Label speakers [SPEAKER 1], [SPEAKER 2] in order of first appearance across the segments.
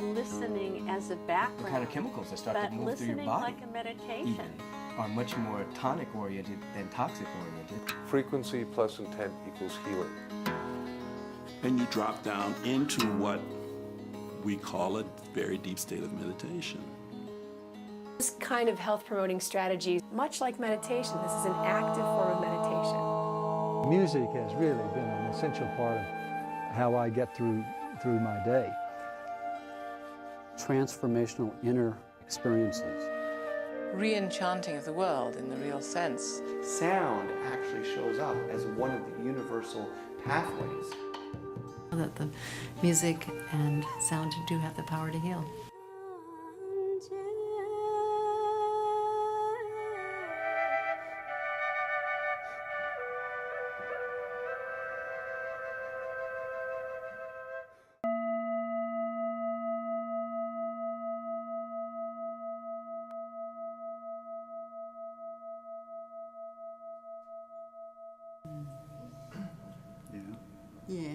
[SPEAKER 1] listening as a background.
[SPEAKER 2] The kind of chemicals that start to move through your
[SPEAKER 1] listening
[SPEAKER 2] body
[SPEAKER 1] like a meditation.
[SPEAKER 2] even, are much more tonic-oriented than toxic-oriented.
[SPEAKER 3] Frequency plus intent equals healing.
[SPEAKER 4] And you drop down into what we call a very deep state of meditation.
[SPEAKER 5] This kind of health-promoting strategy, much like meditation, this is an active form of meditation.
[SPEAKER 6] Music has really been an essential part of how I get through my day.
[SPEAKER 7] Transformational inner experiences.
[SPEAKER 8] Re-enchanting of the world in the real sense.
[SPEAKER 9] Sound actually shows up as one of the universal pathways.
[SPEAKER 10] That the music and sound do have the power to heal.
[SPEAKER 11] Yeah.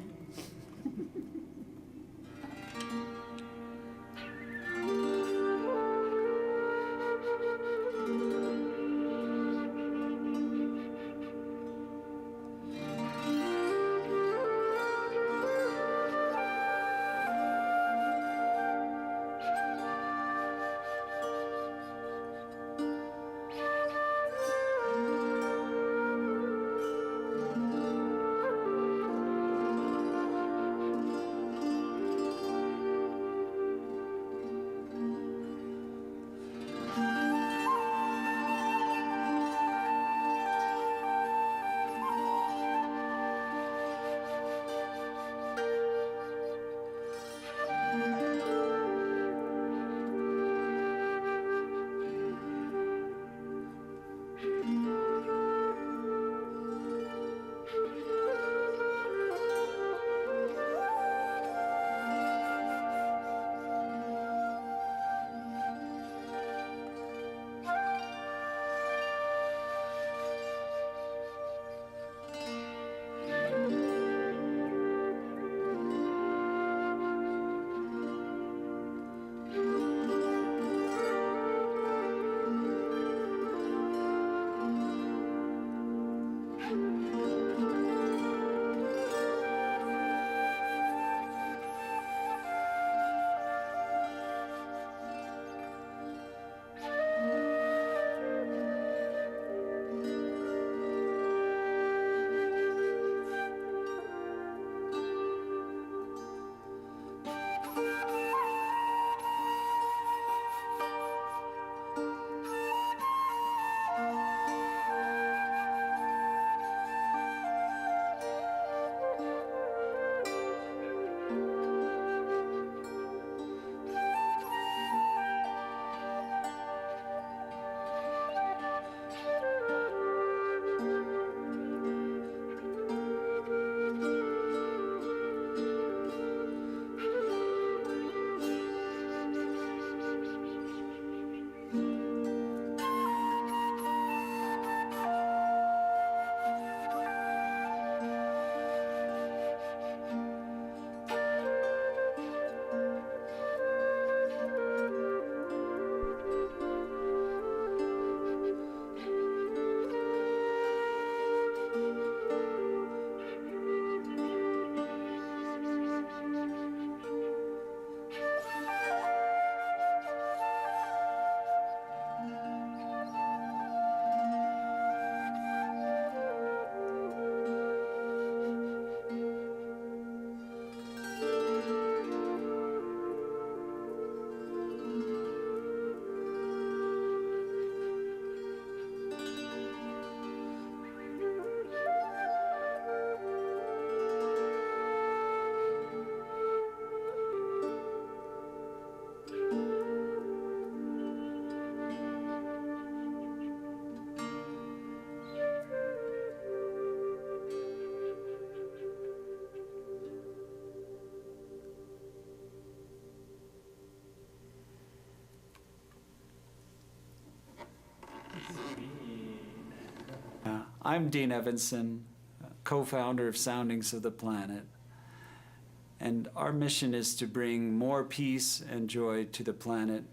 [SPEAKER 12] I'm Dean Evenson, co-founder of Soundings of the Planet. And our mission is to bring more peace and joy to the planet.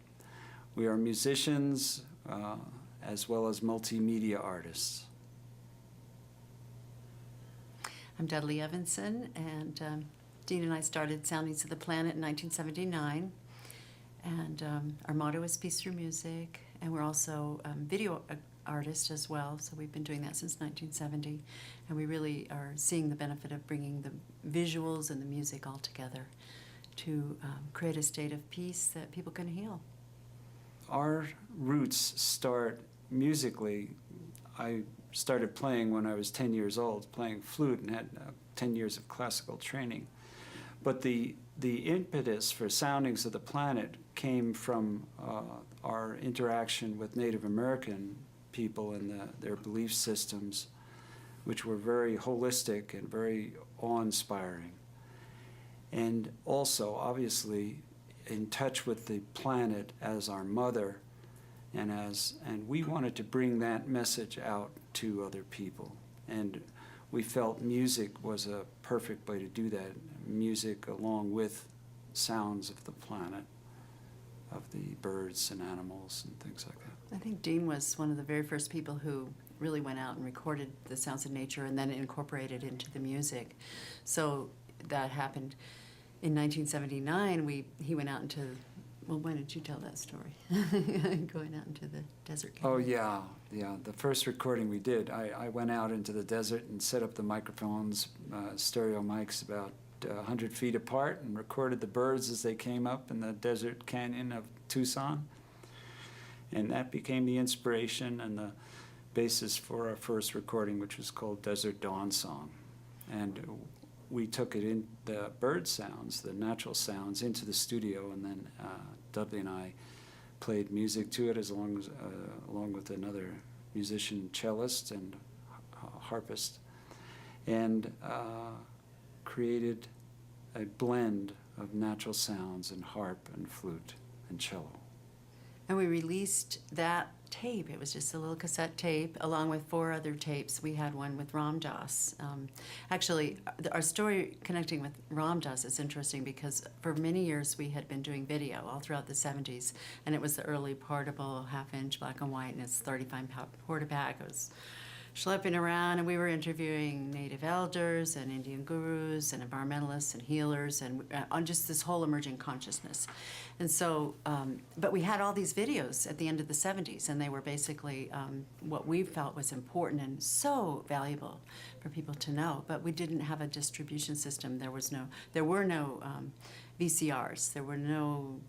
[SPEAKER 12] We are musicians as well as multimedia artists.
[SPEAKER 10] I'm Dudley Evenson, and Dean and I started Soundings of the Planet in 1979. And our motto is Peace Through Music, and we're also video artists as well, so we've been doing that since 1970. And we really are seeing the benefit of bringing the visuals and the music all together to create a state of peace that people can heal.
[SPEAKER 12] Our roots start musically. I started playing when I was 10 years old, playing flute, and had 10 years of classical training. But the impetus for Soundings of the Planet came from our interaction with Native American people and their belief systems, which were very holistic and very awe-inspiring. And also, obviously, in touch with the planet as our mother, and we wanted to bring that message out to other people. And we felt music was a perfect way to do that. Music along with sounds of the planet, of the birds and animals and things like that.
[SPEAKER 10] I think Dean was one of the very first people who really went out and recorded the sounds of nature and then incorporated into the music. So that happened in 1979. He went out into, well, why don't you tell that story? Going out into the desert.
[SPEAKER 12] Oh, yeah. The first recording we did, I went out into the desert and set up the microphones, stereo mics about 100 feet apart, and recorded the birds as they came up in the desert canyon of Tucson. And that became the inspiration and the basis for our first recording, which was called Desert Dawn Song. And we took it in, the bird sounds, the natural sounds, into the studio, and then Dudley and I played music to it along with another musician, cellist and harpist, and created a blend of natural sounds and harp and flute and cello.
[SPEAKER 10] And we released that tape. It was just a little cassette tape along with 4 other tapes. We had one with Ram Dass. Actually, our story connecting with Ram Dass is interesting because for many years we had been doing video all throughout the 70s, and it was the early portable half-inch black and white, and it's 35-pound portapack. It was schlepping around, and we were interviewing native elders and Indian gurus and environmentalists and healers and on just this whole emerging consciousness. And so, but we had all these videos at the end of the 70s, and they were basically what we felt was important and so valuable for people to know. But we didn't have a distribution system. There were no VCRs. There were no,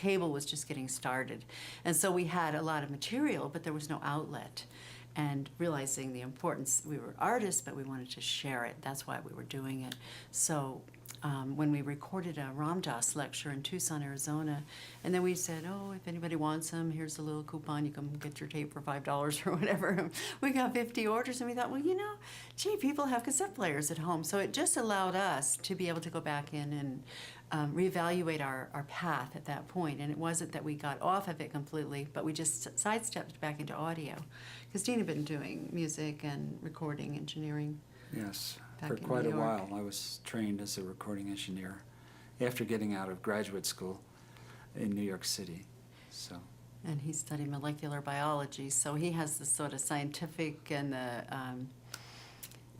[SPEAKER 10] cable was just getting started. And so we had a lot of material, but there was no outlet. And realizing the importance, we were artists, but we wanted to share it. That's why we were doing it. So when we recorded a Ram Dass lecture in Tucson, Arizona, and then we said, oh, if anybody wants them, here's a little coupon. You can get your tape for $5 or whatever. We got 50 orders, and we thought, well, gee, people have cassette players at home. So it just allowed us to be able to go back in and reevaluate our path at that point. And it wasn't that we got off of it completely, but we just sidestepped back into audio. Because Dean had been doing music and recording engineering.
[SPEAKER 12] Yes, for quite a while. I was trained as a recording engineer after getting out of graduate school in New York City. So.
[SPEAKER 10] And he studied molecular biology, so he has the sort of scientific and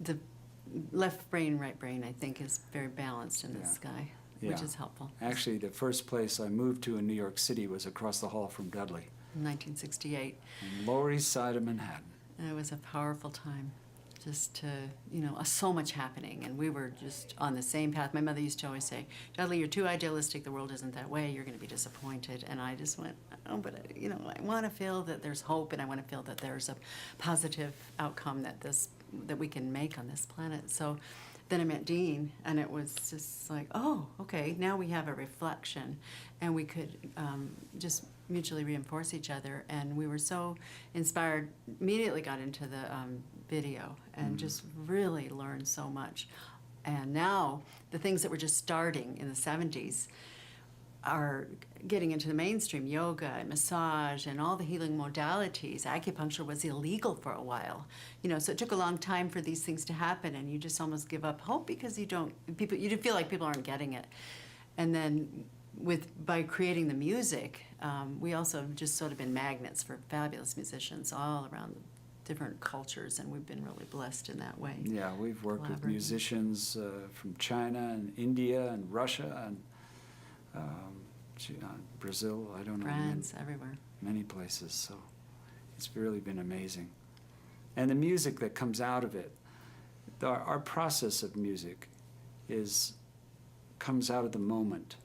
[SPEAKER 10] the left brain, right brain, I think, is very balanced in this guy, which is helpful.
[SPEAKER 12] Actually, the first place I moved to in New York City was across the hall from Dudley.
[SPEAKER 10] In 1968.
[SPEAKER 12] In Lower East Side of Manhattan.
[SPEAKER 10] And it was a powerful time. Just to, so much happening, and we were just on the same path. My mother used to always say, Dudley, you're too idealistic, the world isn't that way, you're going to be disappointed. And I just went, oh, but, I want to feel that there's hope, and I want to feel that there's a positive outcome that we can make on this planet. So then I met Dean, and it was just like, oh, okay, now we have a reflection, and we could just mutually reinforce each other. And we were so inspired, immediately got into the video and just really learned so much. And now the things that were just starting in the 70s, are getting into the mainstream, yoga and massage and all the healing modalities. Acupuncture was illegal for a while, you know, so it took a long time for these things to happen, and you just almost give up hope because you feel like people aren't getting it. And then by creating the music, we also have just sort of been magnets for fabulous musicians all around different cultures, and we've been really blessed in that way.
[SPEAKER 12] Yeah, we've worked with musicians from China and India and Russia and Brazil, I don't know.
[SPEAKER 10] France, everywhere.
[SPEAKER 12] Many places, so it's really been amazing. And the music that comes out of it, our process of music comes out of the moment.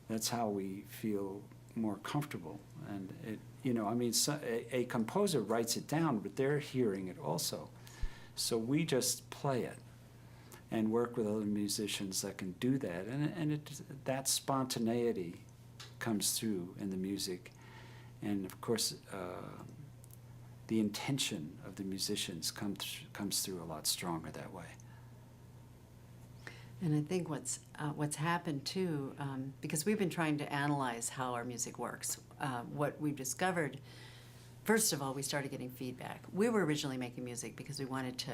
[SPEAKER 12] That's how we feel more comfortable. And it, you know, I mean, a composer writes it down, but they're hearing it also. So we just play it and work with other musicians that can do that. And that spontaneity comes through in the music. And of course, the intention of the musicians comes through a lot stronger that way.
[SPEAKER 10] And I think what's happened too, because we've been trying to analyze how our music works, what we've discovered, first of all, we started getting feedback. We were originally making music because we wanted to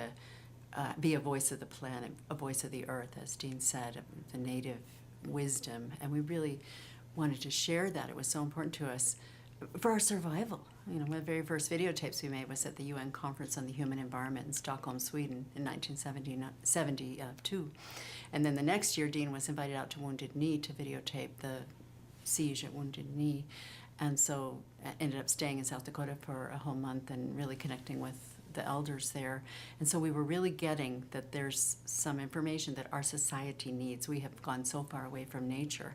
[SPEAKER 10] be a voice of the planet, a voice of the earth, as Dean said, the native wisdom, and we really wanted to share that. It was so important to us for our survival. You know, one of the very first videotapes we made was at the UN Conference on the Human Environment in Stockholm, Sweden in 1972. And then the next year, Dean was invited out to Wounded Knee to videotape the siege at Wounded Knee. And so I ended up staying in South Dakota for a whole month and really connecting with the elders there. And so we were really getting that there's some information that our society needs. We have gone so far away from nature.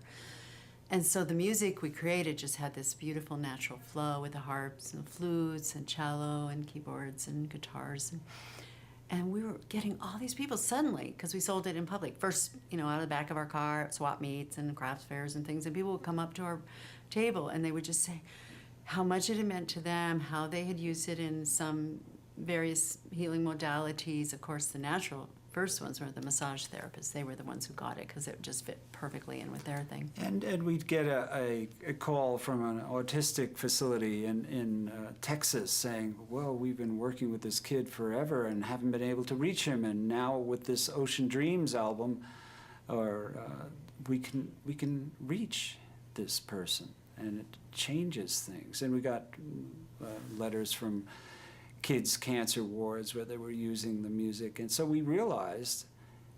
[SPEAKER 10] And so the music we created just had this beautiful natural flow with the harps and flutes and cello and keyboards and guitars. And we were getting all these people suddenly, because we sold it in public. First, you know, out of the back of our car at swap meets and crafts fairs and things, and people would come up to our table and they would just say how much it had meant to them, how they had used it in some various healing modalities. Of course, the natural first ones were the massage therapists. They were the ones who got it because it just fit perfectly in with their thing.
[SPEAKER 12] And we'd get a call from an autistic facility in Texas saying, well, we've been working with this kid forever and haven't been able to reach him, and now with this Ocean Dreams album, we can reach this person, and it changes things. And we got letters from kids' cancer wards where they were using the music. And so we realized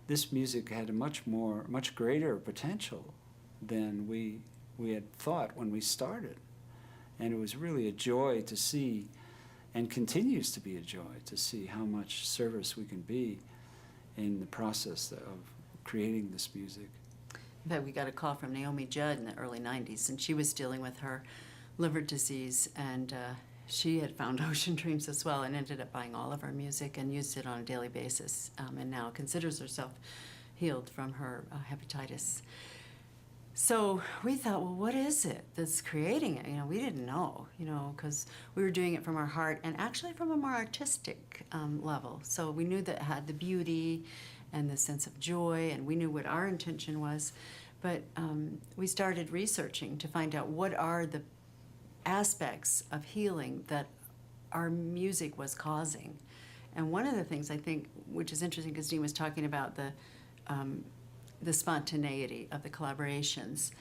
[SPEAKER 12] this music had a much greater potential than we had thought when we started. And it was really a joy to see, and continues to be a joy to see how much service we can be in the process of creating this music.
[SPEAKER 10] In fact, we got a call from Naomi Judd in the early 90s, and she was dealing with her liver disease, and she had found Ocean Dreams as well and ended up buying all of our music and used it on a daily basis, and now considers herself healed from her hepatitis. So we thought, well, what is it that's creating it? You know, we didn't know, you know, because we were doing it from our heart and actually from a more artistic level. So we knew that it had the beauty and the sense of joy, and we knew what our intention was. But we started researching to find out what are the aspects of healing that our music was causing. And one of the things I think, which is interesting, because Dean was talking about the spontaneity of the collaborations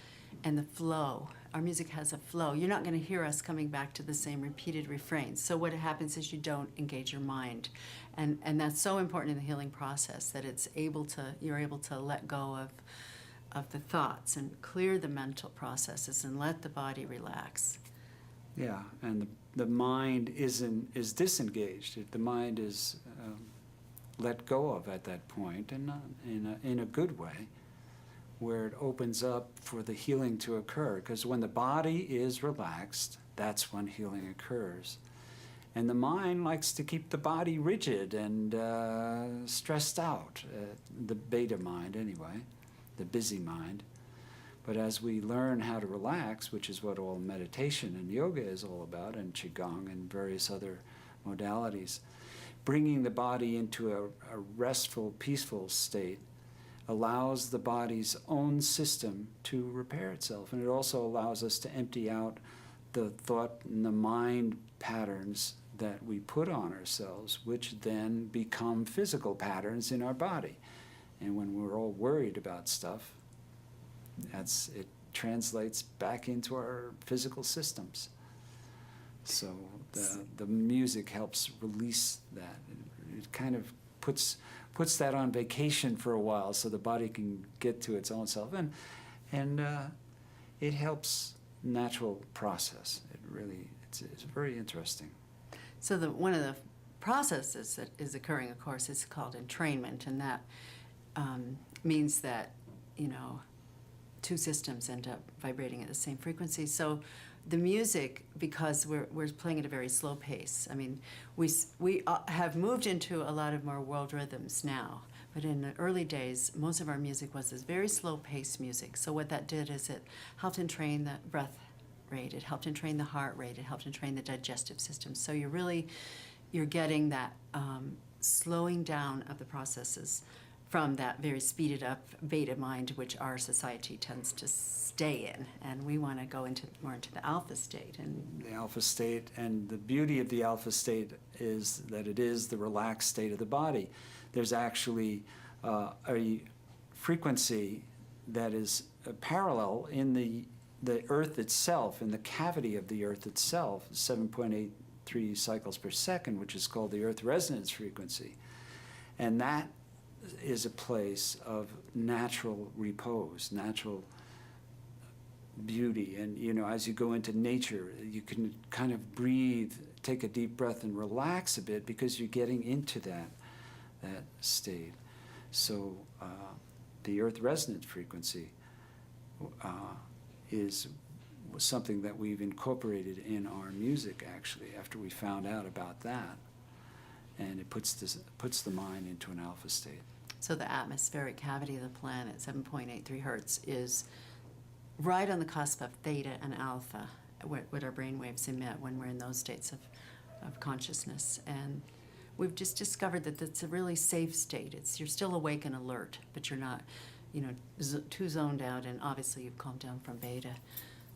[SPEAKER 10] and the flow. Our music has a flow. You're not going to hear us coming back to the same repeated refrains. So what happens is you don't engage your mind. And that's so important in the healing process, that you're able to let go of the thoughts and clear the mental processes and let the body relax.
[SPEAKER 12] Yeah, and the mind is disengaged. The mind is let go of at that point, and in a good way, where it opens up for the healing to occur. Because when the body is relaxed, that's when healing occurs. And the mind likes to keep the body rigid and stressed out, the beta mind anyway, the busy mind. But as we learn how to relax, which is what all meditation and yoga is all about, and Qigong and various other modalities, bringing the body into a restful, peaceful state allows the body's own system to repair itself. And it also allows us to empty out the thought and the mind patterns that we put on ourselves, which then become physical patterns in our body. And when we're all worried about stuff, it translates back into our physical systems. So the music helps release that. It kind of puts that on vacation for a while so the body can get to its own self. And it helps natural process. It's very interesting.
[SPEAKER 10] So one of the processes that is occurring, of course, is called entrainment, and that means that, two systems end up vibrating at the same frequency. So the music, because we're playing at a very slow pace, I mean, we have moved into a lot of more world rhythms now, but in the early days, most of our music was this very slow paced music. So what that did is it helped entrain the breath rate, it helped entrain the heart rate, it helped entrain the digestive system. So you're getting that slowing down of the processes from that very speeded up beta mind, which our society tends to stay in, and we want to go more into the alpha state. And
[SPEAKER 12] the alpha state, and the beauty of the alpha state is that it is the relaxed state of the body. There's actually a frequency that is parallel in the Earth itself, in the cavity of the Earth itself, 7.83 cycles per second, which is called the Earth resonance frequency. And that is a place of natural repose, natural beauty. And as you go into nature, you can kind of breathe, take a deep breath and relax a bit, because you're getting into that state. So the Earth resonance frequency is something that we've incorporated in our music, actually, after we found out about that. And it puts the mind into an alpha state.
[SPEAKER 10] so the atmospheric cavity of the planet, 7.83 hertz, is right on the cusp of theta and alpha, what our brain waves emit when we're in those states of consciousness. And we've just discovered that that's a really safe state. You're still awake and alert, but you're not, too zoned out, and obviously you've calmed down from beta.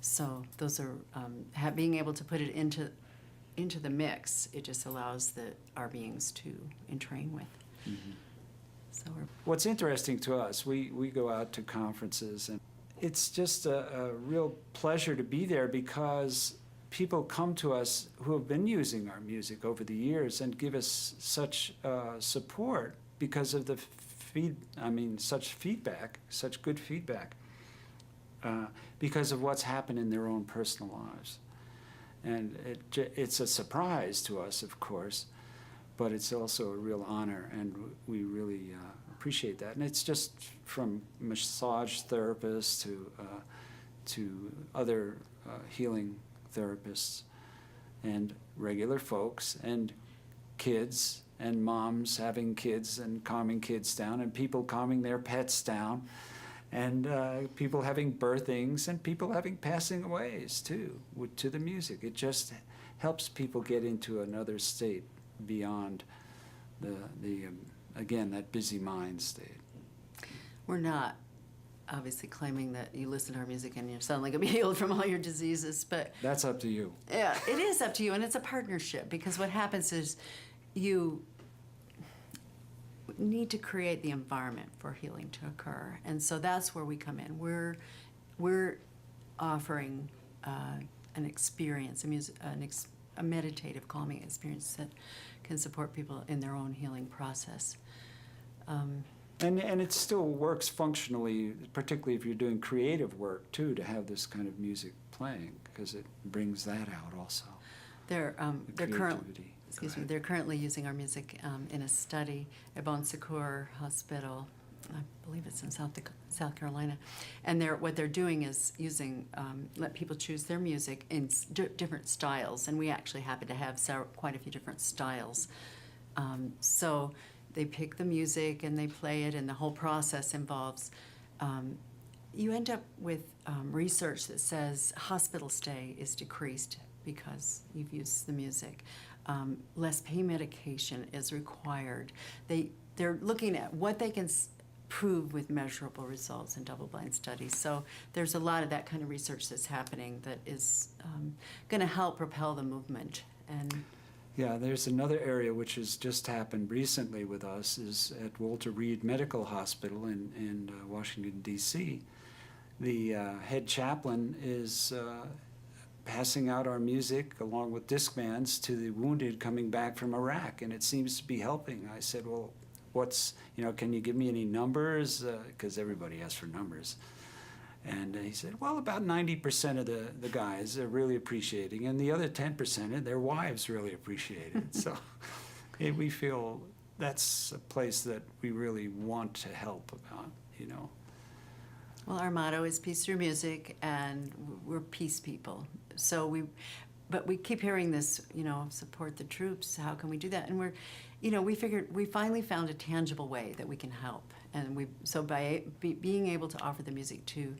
[SPEAKER 10] So those are, being able to put it into the mix, it just allows our beings to entrain with.
[SPEAKER 12] Mm-hmm.
[SPEAKER 10] So
[SPEAKER 12] what's interesting to us, we go out to conferences, and it's just a real pleasure to be there, because people come to us who have been using our music over the years and give us such support because of such feedback, such good feedback, because of what's happened in their own personal lives. And it's a surprise to us, of course, but it's also a real honor, and we really appreciate that. And it's just from massage therapists to other healing therapists, and regular folks, and kids, and moms having kids and calming kids down, and people calming their pets down, and people having birthings, and people having passing aways too, to the music. It just helps people get into another state beyond again, that busy mind state.
[SPEAKER 10] we're not obviously claiming that you listen to our music and you're suddenly going to be healed from all your diseases, but
[SPEAKER 12] That's up to you.
[SPEAKER 10] yeah, it is up to you, and it's a partnership, because what happens is you need to create the environment for healing to occur, and so that's where we come in. We're offering an experience, a meditative calming experience that can support people in their own healing process.
[SPEAKER 12] And it still works functionally, particularly if you're doing creative work too, to have this kind of music playing, because it brings that out also.
[SPEAKER 10] They're
[SPEAKER 12] creativity.
[SPEAKER 10] They're currently using our music in a study at Bon Secours Hospital. I believe it's in South Carolina, and what they're doing is let people choose their music in different styles, and we actually happen to have quite a few different styles. So they pick the music and they play it, and the whole process involves. You end up with research that says hospital stay is decreased because you've used the music. Less pain medication is required. They're looking at what they can prove with measurable results in double-blind studies. So there's a lot of that kind of research that's happening that is going to help propel the movement. And
[SPEAKER 12] Yeah, there's another area which has just happened recently with us is at Walter Reed Medical Hospital in Washington, D.C. The head chaplain is passing out our music along with discmans to the wounded coming back from Iraq, and it seems to be helping. I said, well, can you give me any numbers? Because everybody asks for numbers. And he said, well, about 90% of the guys are really appreciating, and the other 10%, their wives really appreciate it. So we feel that's a place that we really want to help about,
[SPEAKER 10] Well, our motto is peace through music, and we're peace people. So but we keep hearing this, support the troops. How can we do that? And we figured we finally found a tangible way that we can help. And by being able to offer the music to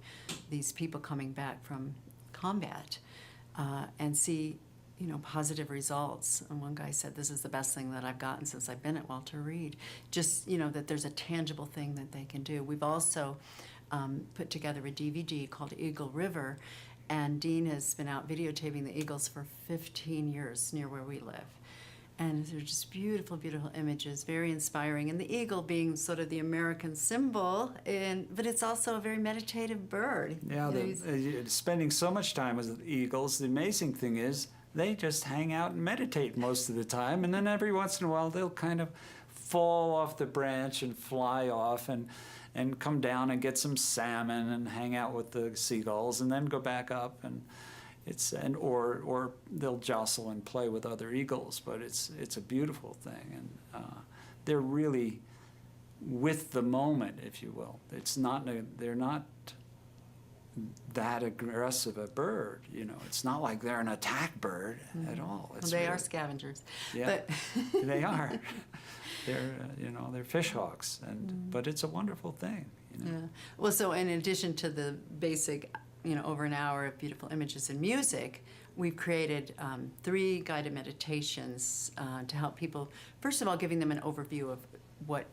[SPEAKER 10] these people coming back from combat and see, positive results. And one guy said, this is the best thing that I've gotten since I've been at Walter Reed. Just, that there's a tangible thing that they can do. We've also put together a DVD called Eagle River, and Dean has been out videotaping the eagles for 15 years near where we live. And they're just beautiful, beautiful images, very inspiring. And the eagle being sort of the American symbol, but it's also a very meditative bird.
[SPEAKER 12] Yeah, spending so much time with the eagles, the amazing thing is they just hang out and meditate most of the time, and then every once in a while they'll kind of fall off the branch and fly off and come down and get some salmon and hang out with the seagulls and then go back up, and or they'll jostle and play with other eagles, but it's a beautiful thing, and they're really with the moment, if you will. They're not that aggressive a bird, It's not like they're an attack bird at all.
[SPEAKER 10] They are scavengers.
[SPEAKER 12] Yeah, but they are. They're fish hawks, but it's a wonderful thing.
[SPEAKER 10] Yeah. Well, so in addition to the basic, over an hour of beautiful images and music, we've created 3 guided meditations to help people. First of all, giving them an overview of what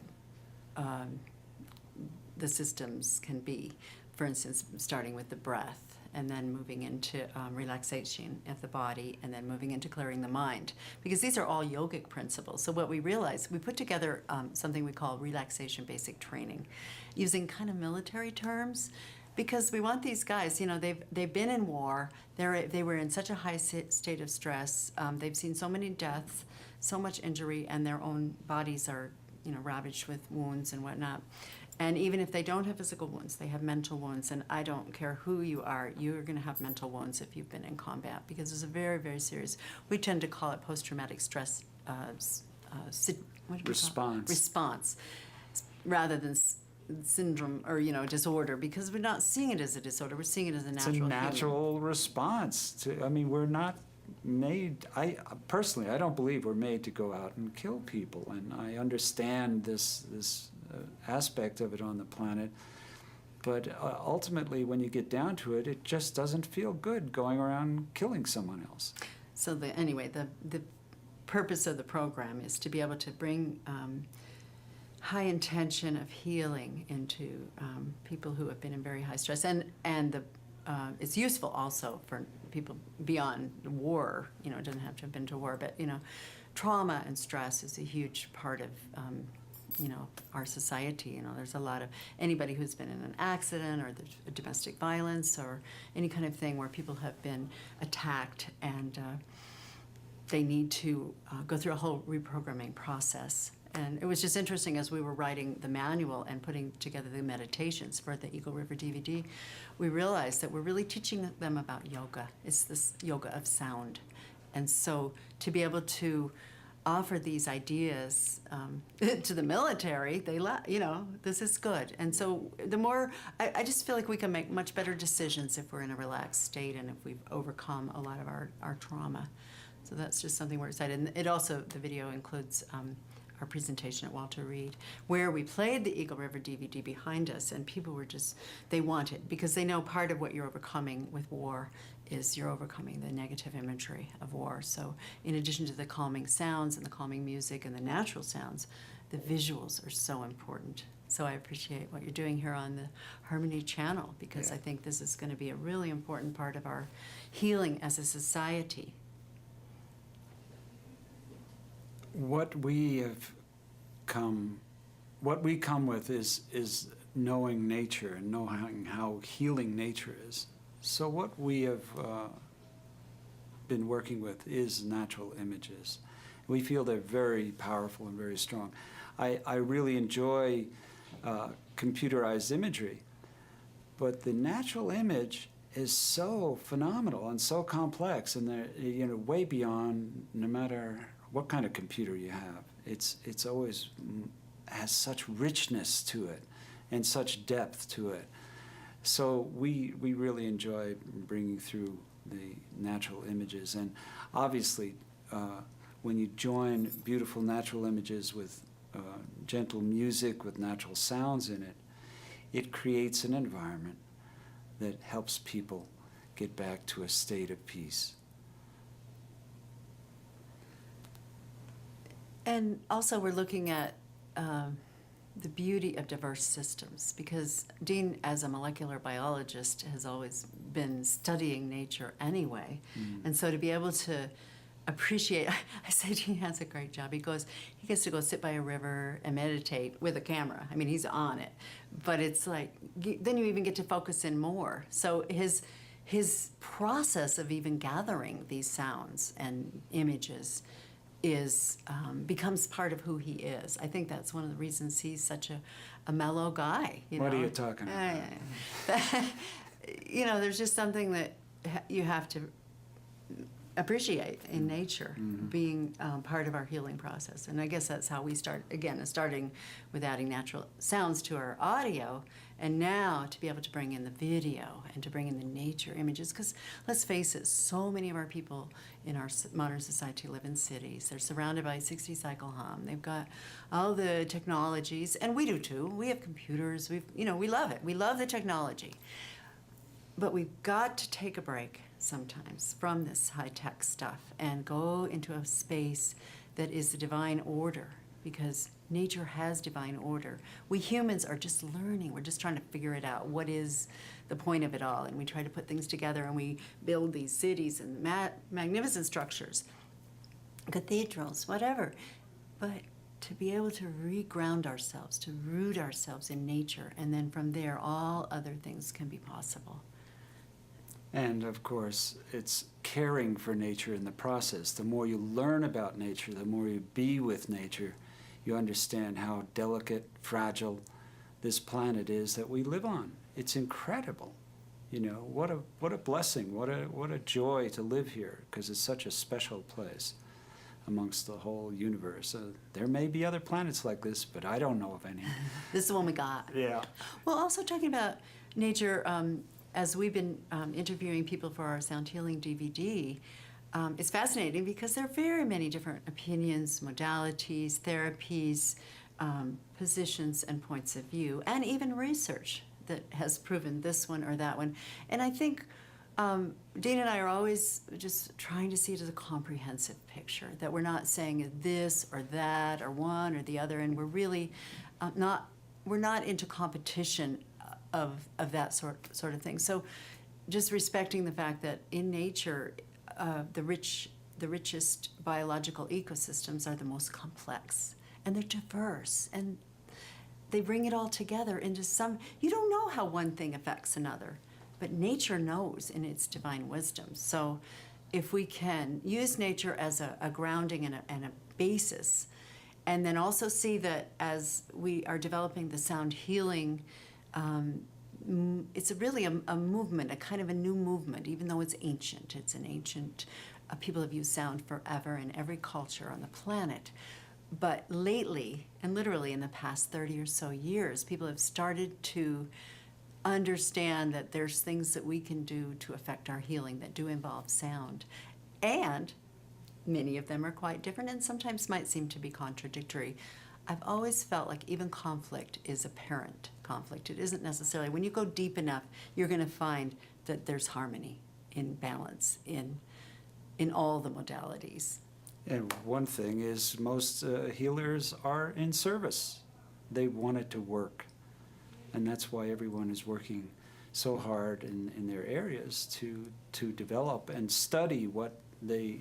[SPEAKER 10] the systems can be. For instance, starting with the breath, and then moving into relaxation of the body, and then moving into clearing the mind. Because these are all yogic principles. So what we realized, we put together something we call relaxation basic training, using kind of military terms, because we want these guys, they've been in war, they were in such a high state of stress, they've seen so many deaths, so much injury, and their own bodies are, ravaged with wounds and whatnot. And even if they don't have physical wounds, they have mental wounds. And I don't care who you are, you're going to have mental wounds if you've been in combat, because it's a very, very serious. We tend to call it post-traumatic stress response, rather than syndrome or disorder, because we're not seeing it as a disorder. We're seeing it as a natural.
[SPEAKER 12] It's a natural response to. We're not made. I personally, I don't believe we're made to go out and kill people, and I understand this. Aspect of it on the planet, but ultimately when you get down to it, it just doesn't feel good going around killing someone else.
[SPEAKER 10] So the purpose of the program is to be able to bring high intention of healing into people who have been in very high stress, and it's useful also for people beyond war. It doesn't have to have been to war, but trauma and stress is a huge part of our society. There's a lot of anybody who's been in an accident, or there's domestic violence, or any kind of thing where people have been attacked, and they need to go through a whole reprogramming process. And it was just interesting, as we were writing the manual and putting together the meditations for the Eagle River DVD, we realized that we're really teaching them about yoga. It's this yoga of sound. And so to be able to offer these ideas to the military, this is good. And so the more, I just feel like we can make much better decisions if we're in a relaxed state and if we've overcome a lot of our trauma. So that's just something we're excited. And it also, the video includes our presentation at Walter Reed, where we played the Eagle River DVD behind us, and people were they want it, because they know part of what you're overcoming with war is you're overcoming the negative imagery of war. So in addition to the calming sounds and the calming music and the natural sounds, the visuals are so important. So I appreciate what you're doing here on the Harmony channel, because
[SPEAKER 2] Yeah.
[SPEAKER 10] I think this is going to be a really important part of our healing as a society.
[SPEAKER 12] What we come with is knowing nature and knowing how healing nature is. So what we have been working with is natural images. We feel they're very powerful and very strong. I really enjoy computerized imagery, but the natural image is so phenomenal and so complex, and they're way beyond no matter what kind of computer you have. It's always has such richness to it and such depth to it. So we really enjoy bringing through the natural images, and obviously when you join beautiful natural images with gentle music with natural sounds in it, it creates an environment that helps people get back to a state of peace.
[SPEAKER 10] And also we're looking at the beauty of diverse systems, because Dean, as a molecular biologist, has always been studying nature anyway. And so to be able to appreciate, I say Dean has a great job. He gets to go sit by a river and meditate with a camera. I mean, he's on it. But it's like, then you even get to focus in more. So his process of even gathering these sounds and images becomes part of who he is. I think that's one of the reasons he's such a mellow guy.
[SPEAKER 12] What are you talking about?
[SPEAKER 10] You know, there's just something that you have to appreciate in nature, being part of our healing process. And I guess that's how we start, again, starting with adding natural sounds to our audio, and now to be able to bring in the video and to bring in the nature images, because let's face it, so many of our people in our modern society live in cities. They're surrounded by 60-cycle hum. They've got all the technologies, and we do too. We have computers. We love it. We love the technology. But we've got to take a break sometimes from this high-tech stuff and go into a space that is the divine order, because nature has divine order. We humans are just learning. We're just trying to figure it out. What is the point of it all? And we try to put things together, and we build these cities and magnificent structures, cathedrals, whatever. But to be able to reground ourselves, to root ourselves in nature, and then from there, all other things can be possible.
[SPEAKER 12] And of course, it's caring for nature in the process. The more you learn about nature, the more you be with nature, you understand how delicate, fragile this planet is that we live on. It's incredible. You know, what a blessing, what a joy to live here, because it's such a special place amongst the whole universe. There may be other planets like this, but I don't know of any.
[SPEAKER 10] This is the one we got.
[SPEAKER 12] Yeah.
[SPEAKER 10] Well, also talking about nature, as we've been interviewing people for our Sound Healing DVD, it's fascinating because there are very many different opinions, modalities, therapies, positions, and points of view, and even research that has proven this one or that one. And I think Dean and I are always just trying to see it as a comprehensive picture, that we're not saying this or that or one or the other, and we're really we're not into competition of that sort of thing. So just respecting the fact that in nature, the richest biological ecosystems are the most complex, and they're diverse, and they bring it all together into some, you don't know how one thing affects another, but nature knows in its divine wisdom. So if we can use nature as a grounding and a basis, and then also see that as we are developing the sound healing, it's really a movement, a kind of a new movement, even though it's ancient. It's an ancient, people have used sound forever in every culture on the planet. But lately, and literally in the past 30 or so years, people have started to understand that there's things that we can do to affect our healing that do involve sound. And many of them are quite different and sometimes might seem to be contradictory. I've always felt like even conflict is apparent conflict. It isn't necessarily, when you go deep enough, you're going to find that there's harmony, in balance, in all the modalities.
[SPEAKER 12] And one thing is most healers are in service. they want it to work. And that's why everyone is working so hard in their areas to develop and study what the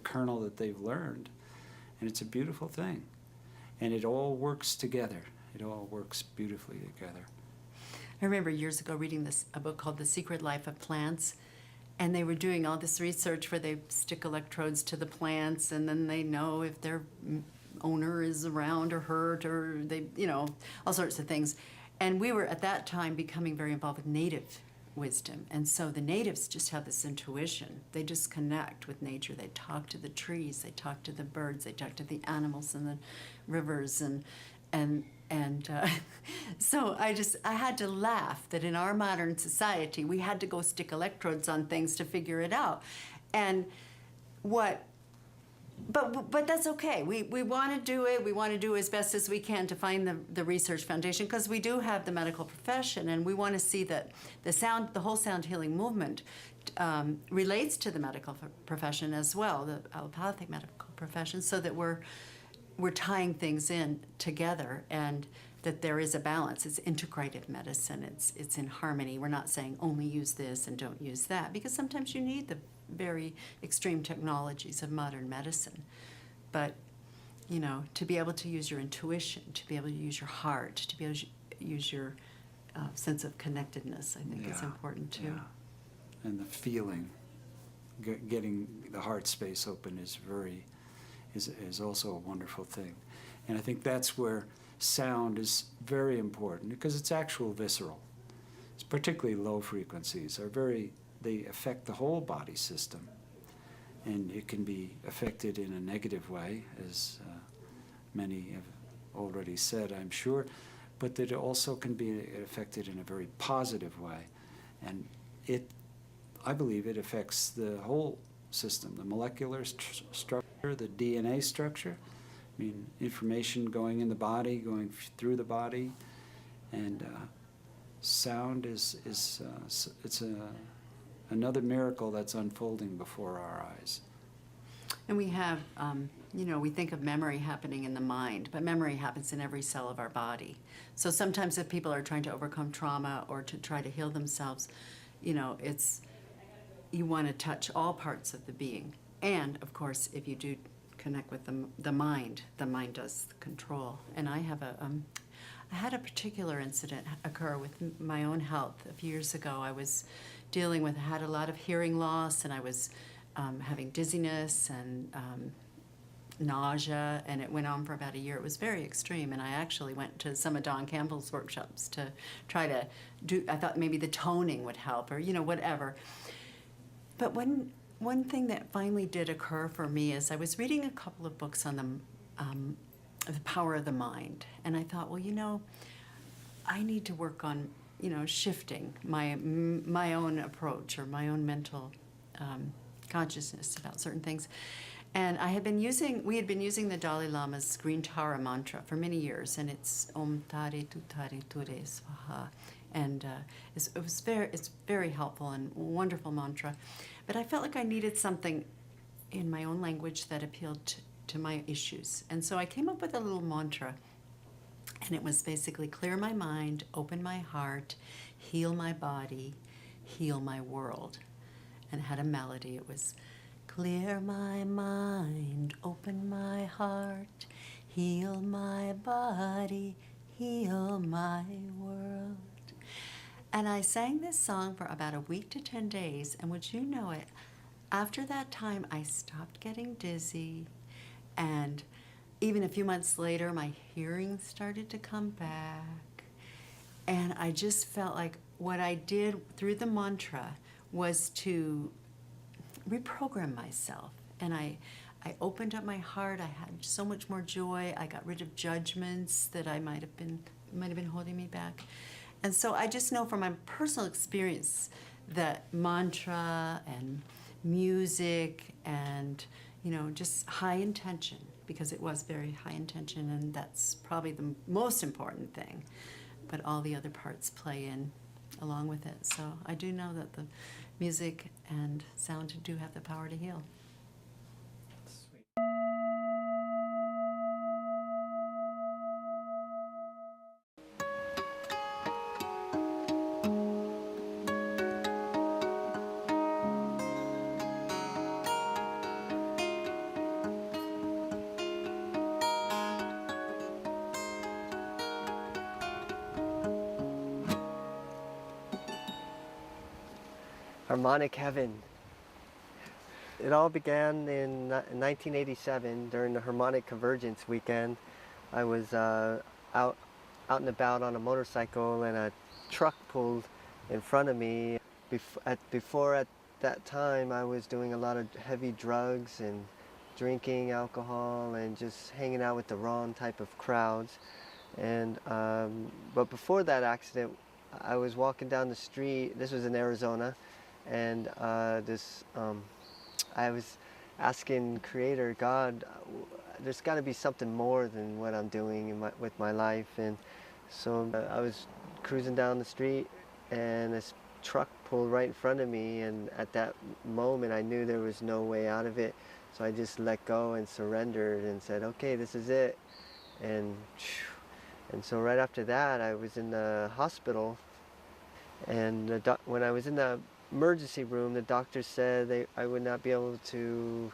[SPEAKER 12] kernel that they've learned. And it's a beautiful thing. And it all works together. It all works beautifully together.
[SPEAKER 10] I remember years ago reading a book called The Secret Life of Plants, and they were doing all this research where they stick electrodes to the plants, and then they know if their owner is around or hurt, or they, all sorts of things. And we were at that time becoming very involved with native wisdom. And so the natives just have this intuition. They just connect with nature. They talk to the trees, they talk to the birds, they talk to the animals and the rivers. So I had to laugh that in our modern society, we had to go stick electrodes on things to figure it out. And but that's okay. We want to do it. We want to do as best as we can to find the research foundation, because we do have the medical profession, and we want to see that the whole sound healing movement relates to the medical profession as well, the allopathic medical profession, so that we're tying things in together, and that there is a balance. It's integrative medicine. It's in harmony. We're not saying only use this and don't use that, because sometimes you need the very extreme technologies of modern medicine. But, to be able to use your intuition, to be able to use your heart, to be able to use your sense of connectedness, I think is important too.
[SPEAKER 12] Yeah. And the feeling, getting the heart space open is also a wonderful thing. And I think that's where sound is very important, because it's actual visceral. It's particularly low frequencies they affect the whole body system. And it can be affected in a negative way, as many have already said, I'm sure, but that it also can be affected in a very positive way. And I believe it affects the whole system, the molecular structure, the DNA structure. I mean, information going in the body, going through the body, and sound is another miracle that's unfolding before our eyes.
[SPEAKER 10] And we have, we think of memory happening in the mind, but memory happens in every cell of our body. So sometimes if people are trying to overcome trauma or to try to heal themselves, you want to touch all parts of the being. And of course, if you do connect with the mind does control. And I had a particular incident occur with my own health a few years ago. I was had a lot of hearing loss, and I was having dizziness and nausea, and it went on for about a year. It was very extreme, and I actually went to some of Don Campbell's workshops to try to I thought maybe the toning would help, or whatever. But one thing that finally did occur for me is I was reading a couple of books on the power of the mind, and I thought, well, I need to work on shifting my own approach or my own mental consciousness about certain things. And we had been using the Dalai Lama's Green Tara mantra for many years, and it's Om Tare Tu Tare Ture Swaha. And it's very helpful and wonderful mantra. But I felt like I needed something in my own language that appealed to my issues. And so I came up with a little mantra, and it was basically clear my mind, open my heart, heal my body, heal my world. And it had a melody. It was clear my mind, open my heart, heal my body, heal my world. And I sang this song for about a week to 10 days, and would you know it, after that time I stopped getting dizzy, and even a few months later my hearing started to come back, and I just felt like what I did through the mantra was to reprogram myself, and I opened up my heart. I had so much more joy. I got rid of judgments that might have been holding me back. And so I just know from my personal experience that mantra and music and, just high intention, because it was very high intention, and that's probably the most important thing, but all the other parts play in along with it. So I do know that the music and sound do have the power to heal.
[SPEAKER 13] Harmonic heaven. It all began in 1987 during the Harmonic Convergence weekend. I was out and about on a motorcycle, and a truck pulled in front of me. Before at that time, I was doing a lot of heavy drugs and drinking alcohol and just hanging out with the wrong type of crowds. And but before that accident, I was walking down the street. This was in Arizona, and I was asking Creator God, there's got to be something more than what I'm doing with my life. And so I was cruising down the street, and this truck pulled right in front of me, and at that moment I knew there was no way out of it. So I just let go and surrendered and said, okay, this is it. And so right after that, I was in the hospital, and when I was in the emergency room, the doctor said I would not be able to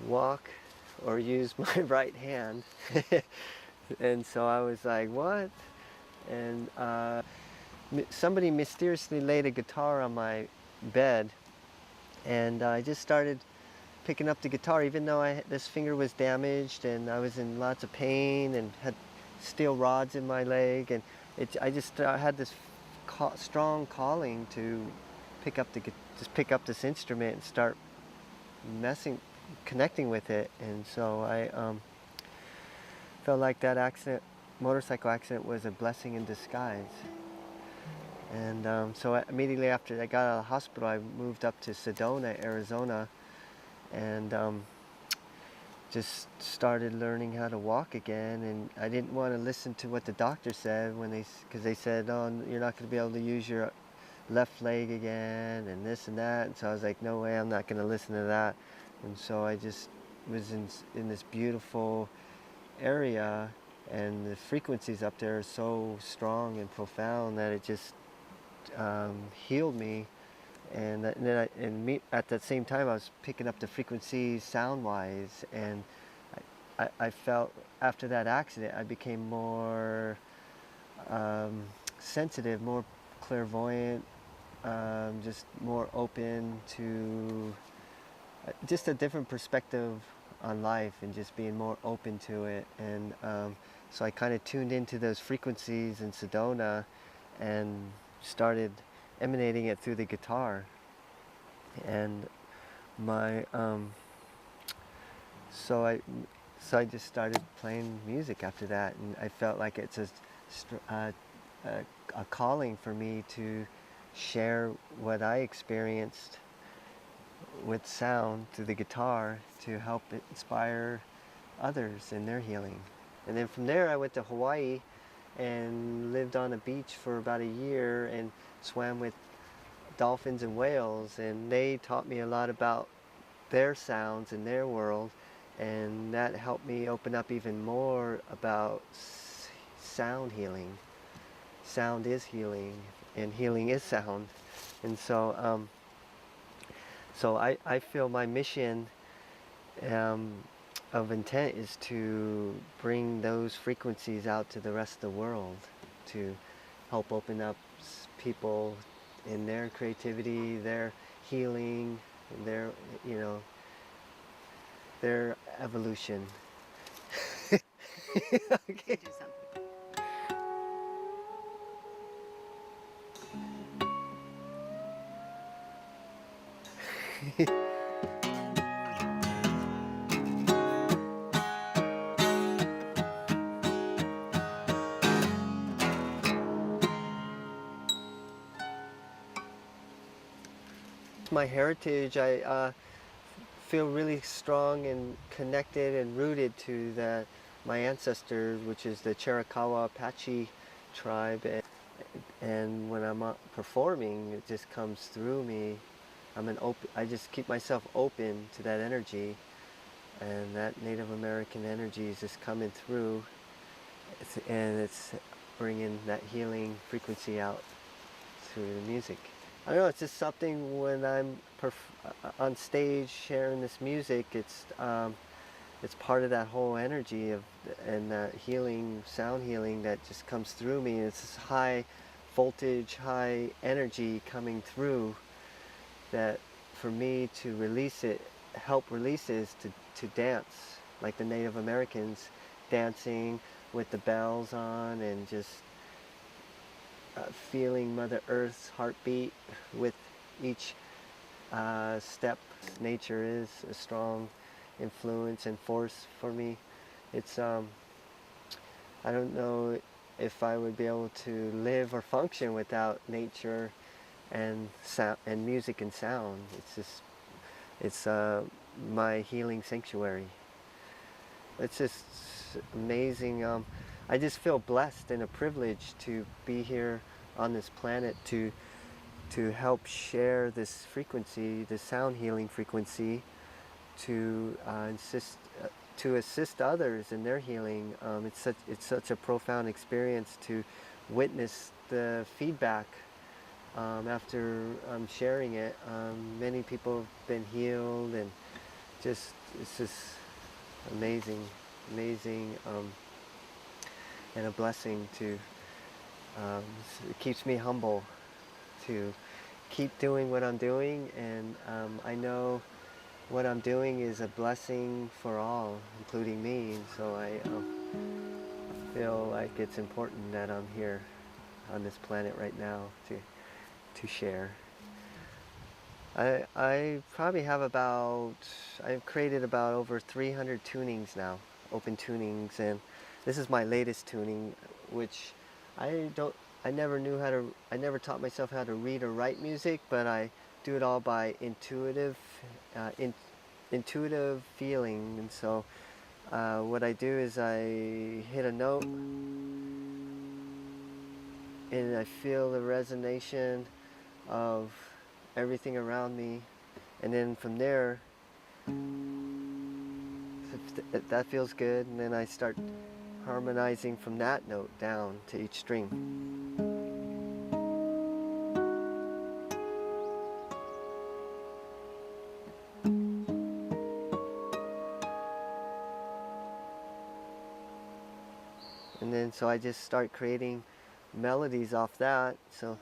[SPEAKER 13] walk or use my right hand. And so I was like, what? And somebody mysteriously laid a guitar on my bed, and I just started picking up the guitar, even though this finger was damaged and I was in lots of pain and had steel rods in my leg, and I had this strong calling to pick up this instrument and start connecting with it. And so I felt like that motorcycle accident was a blessing in disguise. And so immediately after I got out of the hospital, I moved up to Sedona, Arizona, and just started learning how to walk again. And I didn't want to listen to what the doctor said because they said, oh, you're not going to be able to use your left leg again and this and that. And so I was like, no way, I'm not going to listen to that. And so I just was in this beautiful area, and the frequencies up there are so strong and profound that it just healed me. And then at that same time, I was picking up the frequencies sound-wise, and I felt after that accident, I became more sensitive, more clairvoyant, just more open to just a different perspective on life, and just being more open to it. And so I kind of tuned into those frequencies in Sedona and started emanating it through the guitar. And so I just started playing music after that, and I felt like it's a calling for me to share what I experienced with sound through the guitar to help inspire others in their healing. And then from there I went to Hawaii and lived on a beach for about a year and swam with dolphins and whales, and they taught me a lot about their sounds in their world, and that helped me open up even more about sound healing. Sound is healing, and healing is sound. And so I feel my mission of intent is to bring those frequencies out to the rest of the world, to help open up people in their creativity, their healing, their their evolution. Okay. My heritage, I feel really strong and connected and rooted to my ancestors, which is the Chiricahua Apache tribe. And when I'm performing, it just comes through me. I just keep myself open to that energy, and that Native American energy is just coming through, and it's bringing that healing frequency out through the music. I don't know, it's just something when I'm on stage sharing this music, it's part of that whole energy and that healing, sound healing that just comes through me. It's this high voltage, high energy coming through, that for me to release it, help release it, is to dance, like the Native Americans, dancing with the bells on and just feeling Mother Earth's heartbeat with each step. Nature is a strong influence and force for me. It's I don't know if I would be able to live or function without nature and sound and music and sound. It's my healing sanctuary. It's just amazing. I just feel blessed and a privilege to be here on this planet to help share this frequency, the sound healing frequency, to assist others in their healing. It's such a profound experience to witness the feedback after sharing it. Many people have been healed, and it's just amazing, and a blessing to. It keeps me humble to keep doing what I'm doing, and I know what I'm doing is a blessing for all, including me, and so I feel like it's important that I'm here on this planet right now to share. I probably have I've created about over 300 tunings now, open tunings, and this is my latest tuning, which I never taught myself how to read or write music, but I do it all by intuitive feeling. And so what I do is I hit a note and I feel the resonation of everything around me, and then from there, if that feels good, and then I start harmonizing from that note down to each string. And then so I just start creating melodies off that. So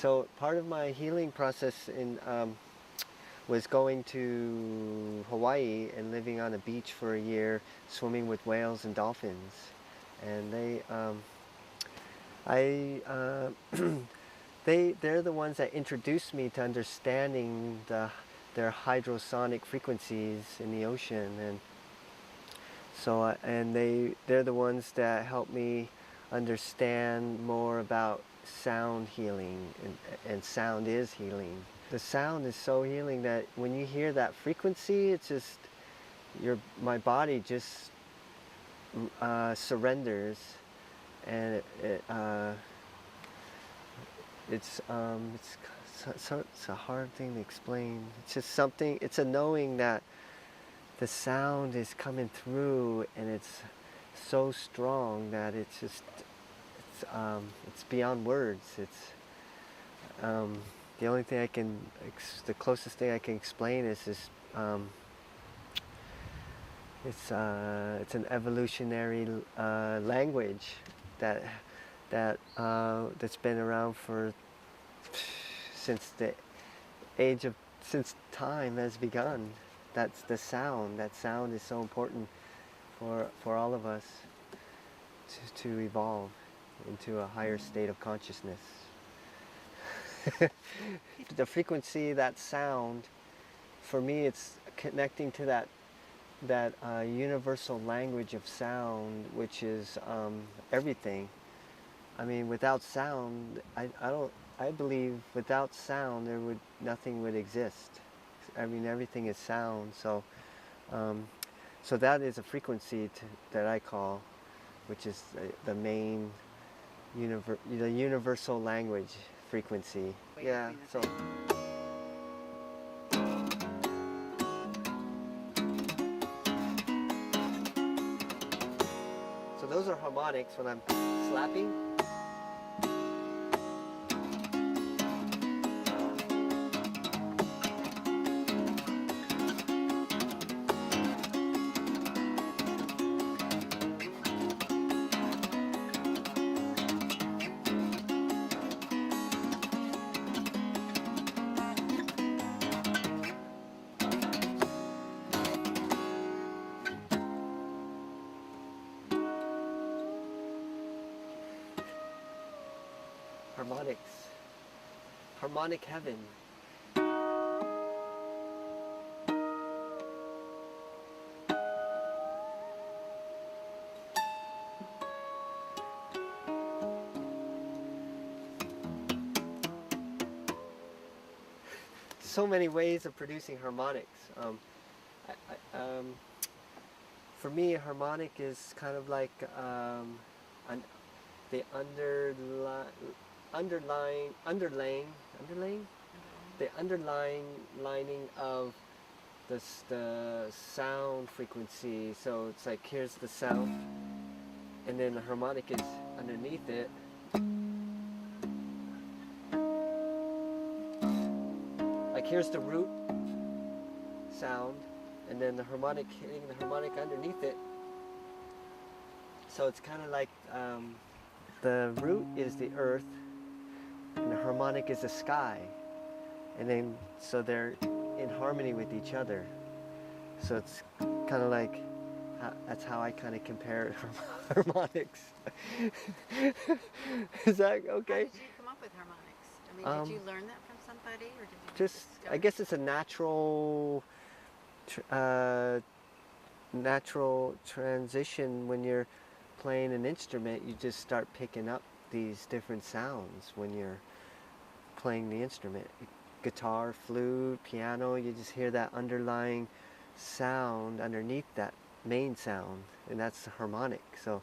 [SPEAKER 13] So part of my healing process was going to Hawaii and living on a beach for a year, swimming with whales and dolphins. And they're the ones that introduced me to understanding their hydrosonic frequencies in the ocean. And so they're the ones that helped me understand more about sound healing, and sound is healing. The sound is so healing that when you hear that frequency, it's just my body just surrenders, and it's a hard thing to explain. It's just something. It's a knowing that the sound is coming through, and it's so strong that it's just it's beyond words. It's the only thing I can, the closest thing I can explain is this. It's an evolutionary language that's been around for since time has begun. That's the sound. That sound is so important for all of us to evolve into a higher state of consciousness. The frequency, that sound, for me, it's connecting to that universal language of sound, which is everything. I mean, without sound, I believe without sound nothing would exist. I mean, everything is sound. So that is a frequency that I call, which is the main the universal language frequency. Yeah. So. So those are harmonics when I'm slapping. Harmonics. Harmonic heaven. So many ways of producing harmonics. For me, a harmonic is kind of like the underlining of the sound frequency. So it's like, here's the sound, and then the harmonic is underneath it. Like, here's the root sound, and then the harmonic hitting the harmonic underneath it. So it's kind of like the root is the earth, and the harmonic is the sky, and then so they're in harmony with each other. So it's kind of like that's how I kind of compare harmonics. Is that okay?
[SPEAKER 10] How did you come up with harmonics? I mean, did you learn that from somebody, or did you
[SPEAKER 13] just I guess it's a natural transition. When you're playing an instrument, you just start picking up these different sounds when you're playing the instrument. Guitar, flute, piano, you just hear that underlying sound underneath that main sound, and that's the harmonic. So,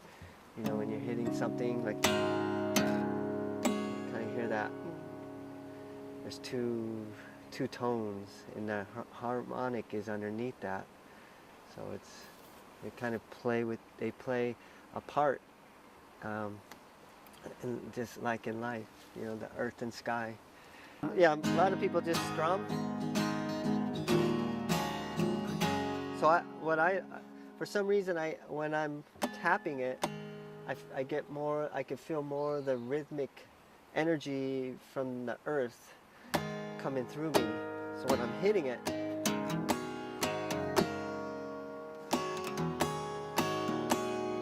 [SPEAKER 13] you know, when you're hitting something, like, kind of hear that. There's two tones, and the harmonic is underneath that. So they kind of play a part, and just like in life, you know, the earth and sky. Yeah, a lot of people just strum. So for some reason, when I'm tapping it, I get more. I can feel more of the rhythmic energy from the earth coming through me. So when I'm hitting it,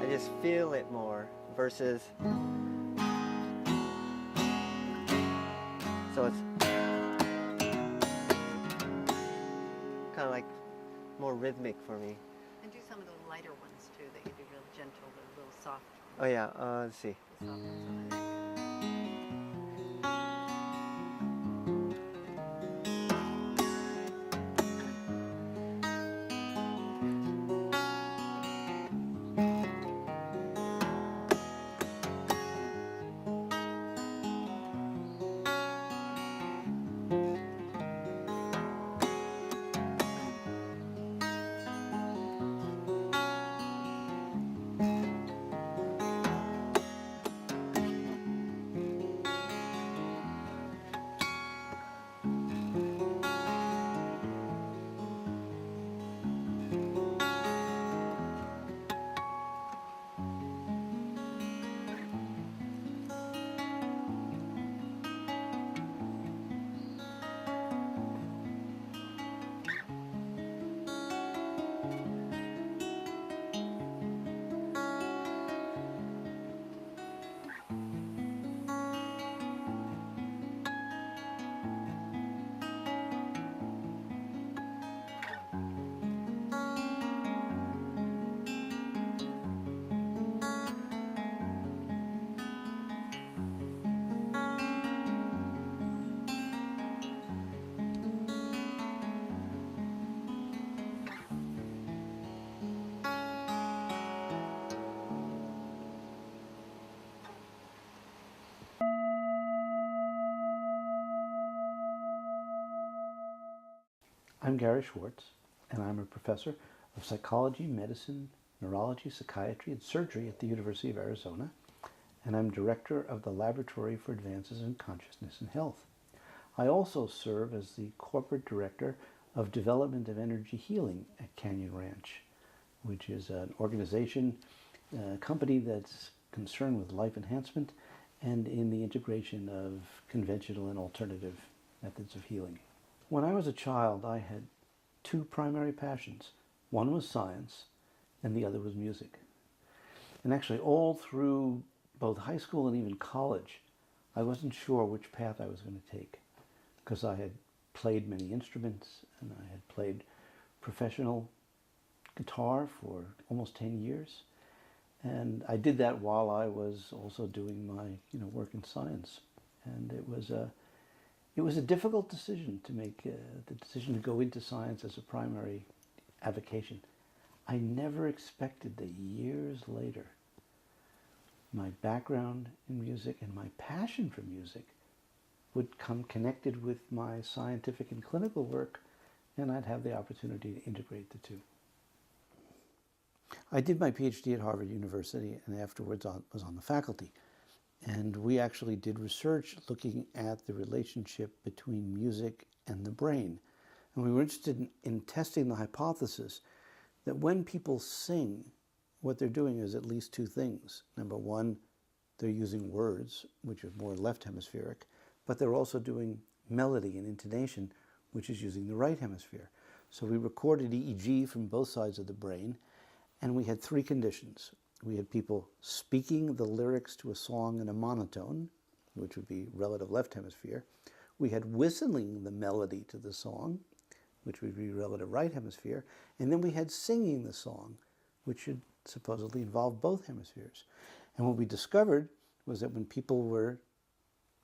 [SPEAKER 13] I just feel it more versus. So it's kind of like more rhythmic for me.
[SPEAKER 10] And do some of the lighter ones too, that you do real gentle, the little soft.
[SPEAKER 13] Oh yeah, let's see.
[SPEAKER 10] The soft ones on the neck.
[SPEAKER 7] I'm Gary Schwartz, and I'm a professor of psychology, medicine, neurology, psychiatry, and surgery at the University of Arizona, and I'm director of the Laboratory for Advances in Consciousness and Health. I also serve as the corporate director of Development of Energy Healing at Canyon Ranch, which is an organization, a company that's concerned with life enhancement and in the integration of conventional and alternative methods of healing. When I was a child, I had two primary passions. One was science, and the other was music. And actually, all through both high school and even college, I wasn't sure which path I was going to take, because I had played many instruments, and I had played professional guitar for almost 10 years. And I did that while I was also doing my work in science. And it was a difficult decision to make, the decision to go into science as a primary avocation. I never expected that years later, my background in music and my passion for music would come connected with my scientific and clinical work, and I'd have the opportunity to integrate the two. I did my Ph.D. at Harvard University, and afterwards was on the faculty. And we actually did research looking at the relationship between music and the brain. And we were interested in testing the hypothesis that when people sing, what they're doing is at least two things. Number one, they're using words, which are more left hemispheric, but they're also doing melody and intonation, which is using the right hemisphere. So we recorded EEG from both sides of the brain, and we had three conditions. We had people speaking the lyrics to a song in a monotone, which would be relative left hemisphere. We had whistling the melody to the song, which would be relative right hemisphere. And then we had singing the song, which should supposedly involve both hemispheres. And what we discovered was that when people were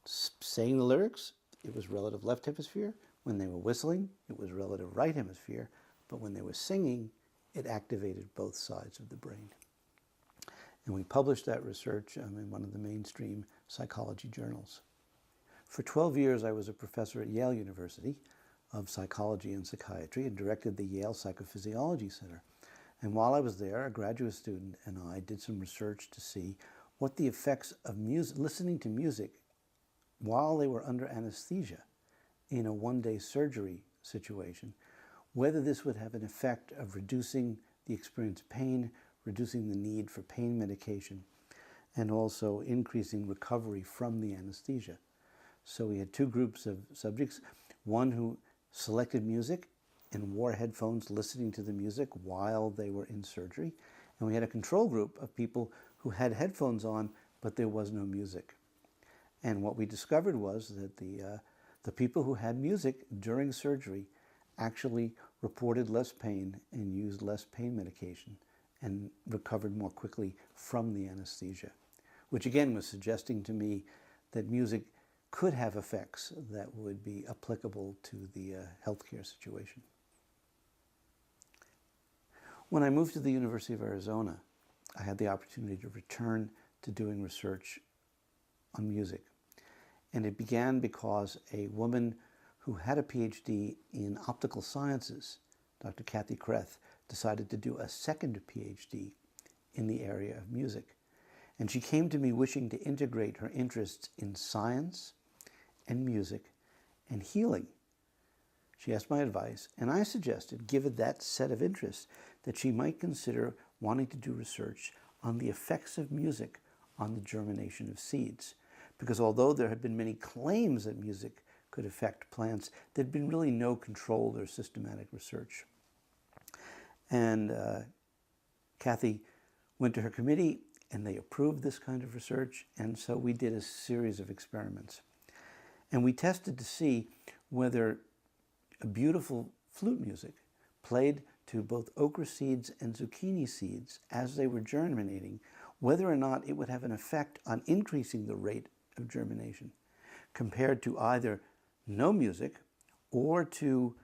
[SPEAKER 7] saying the lyrics, it was relative left hemisphere. When they were whistling, it was relative right hemisphere. But when they were singing, it activated both sides of the brain. And we published that research in one of the mainstream psychology journals. For 12 years, I was a professor at Yale University of psychology and psychiatry and directed the Yale Psychophysiology Center. And while I was there, a graduate student and I did some research to see what the effects of listening to music while they were under anesthesia in a one-day surgery situation, whether this would have an effect of reducing the experience of pain, reducing the need for pain medication, and also increasing recovery from the anesthesia. So we had two groups of subjects, one who selected music and wore headphones listening to the music while they were in surgery, and we had a control group of people who had headphones on, but there was no music. And what we discovered was that the people who had music during surgery actually reported less pain and used less pain medication and recovered more quickly from the anesthesia, which again was suggesting to me that music could have effects that would be applicable to the healthcare situation. When I moved to the University of Arizona, I had the opportunity to return to doing research on music. And it began because a woman who had a Ph.D. in optical sciences, Dr. Kathy Kreth, decided to do a second Ph.D. in the area of music. And she came to me wishing to integrate her interests in science and music and healing. She asked my advice, and I suggested, given that set of interests, that she might consider wanting to do research on the effects of music on the germination of seeds. Because although there had been many claims that music could affect plants, there'd been really no controlled or systematic research. And Kathy went to her committee, and they approved this kind of research, and so we did a series of experiments. And we tested to see whether a beautiful flute music played to both okra seeds and zucchini seeds as they were germinating, whether or not it would have an effect on increasing the rate of germination compared to either no music or to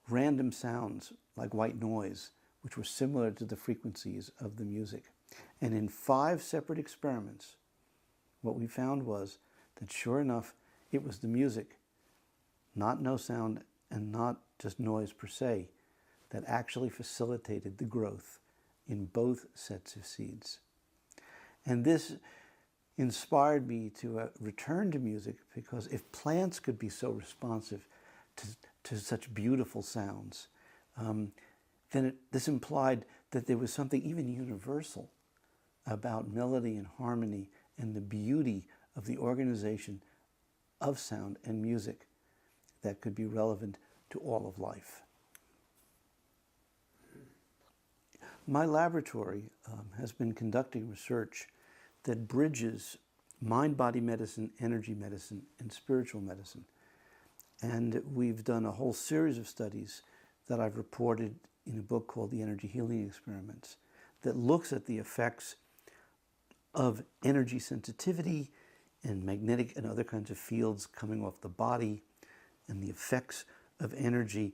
[SPEAKER 7] random sounds like white noise, which were similar to the frequencies of the music. And in 5 separate experiments, what we found was that sure enough, it was the music, not no sound and not just noise per se, that actually facilitated the growth in both sets of seeds. And this inspired me to return to music, because if plants could be so responsive to such beautiful sounds, then this implied that there was something even universal about melody and harmony and the beauty of the organization of sound and music that could be relevant to all of life. My laboratory has been conducting research that bridges mind-body medicine, energy medicine, and spiritual medicine. And we've done a whole series of studies that I've reported in a book called The Energy Healing Experiments that looks at the effects of energy sensitivity and magnetic and other kinds of fields coming off the body, and the effects of energy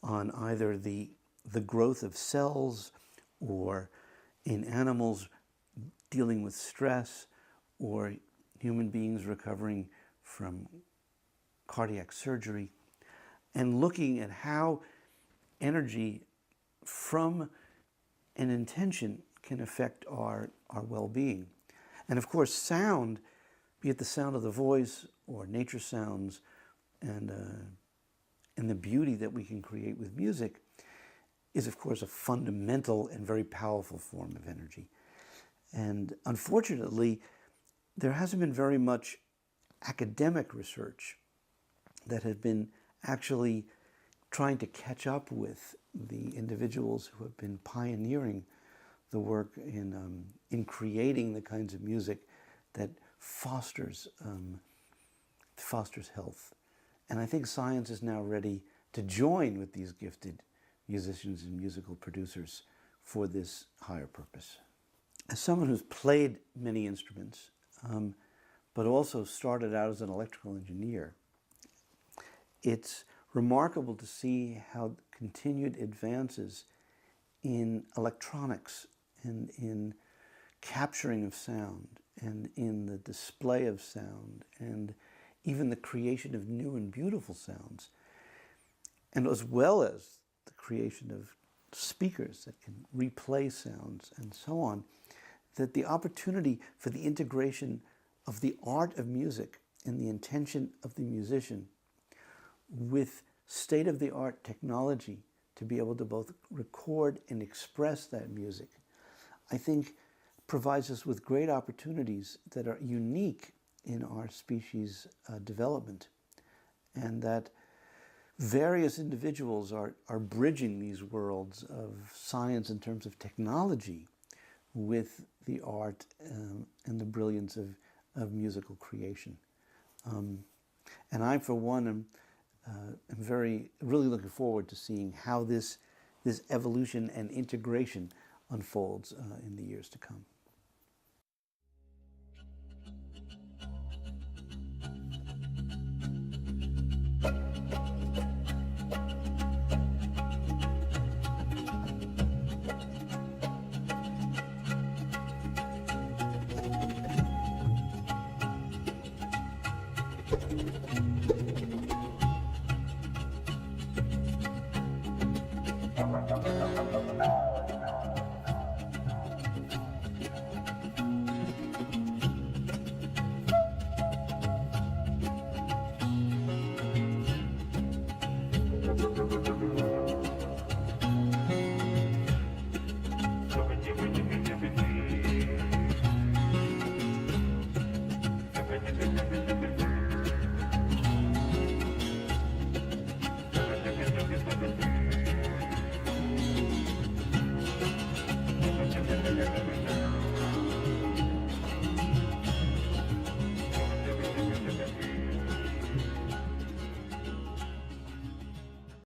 [SPEAKER 7] on either the growth of cells, or in animals dealing with stress, or human beings recovering from cardiac surgery, and looking at how energy from an intention can affect our well-being. And of course, sound, be it the sound of the voice or nature sounds, and the beauty that we can create with music, is of course a fundamental and very powerful form of energy. And unfortunately, there hasn't been very much academic research that has been actually trying to catch up with the individuals who have been pioneering the work in creating the kinds of music that fosters health. And I think science is now ready to join with these gifted musicians and musical producers for this higher purpose. As someone who's played many instruments, but also started out as an electrical engineer, it's remarkable to see how continued advances in electronics and in capturing of sound and in the display of sound and even the creation of new and beautiful sounds, and as well as the creation of speakers that can replay sounds and so on, that the opportunity for the integration of the art of music and the intention of the musician with state-of-the-art technology to be able to both record and express that music, I think provides us with great opportunities that are unique in our species' development, and that various individuals are bridging these worlds of science in terms of technology with the art and the brilliance of musical creation. And I, for one, am really looking forward to seeing how this evolution and integration unfolds in the years to come.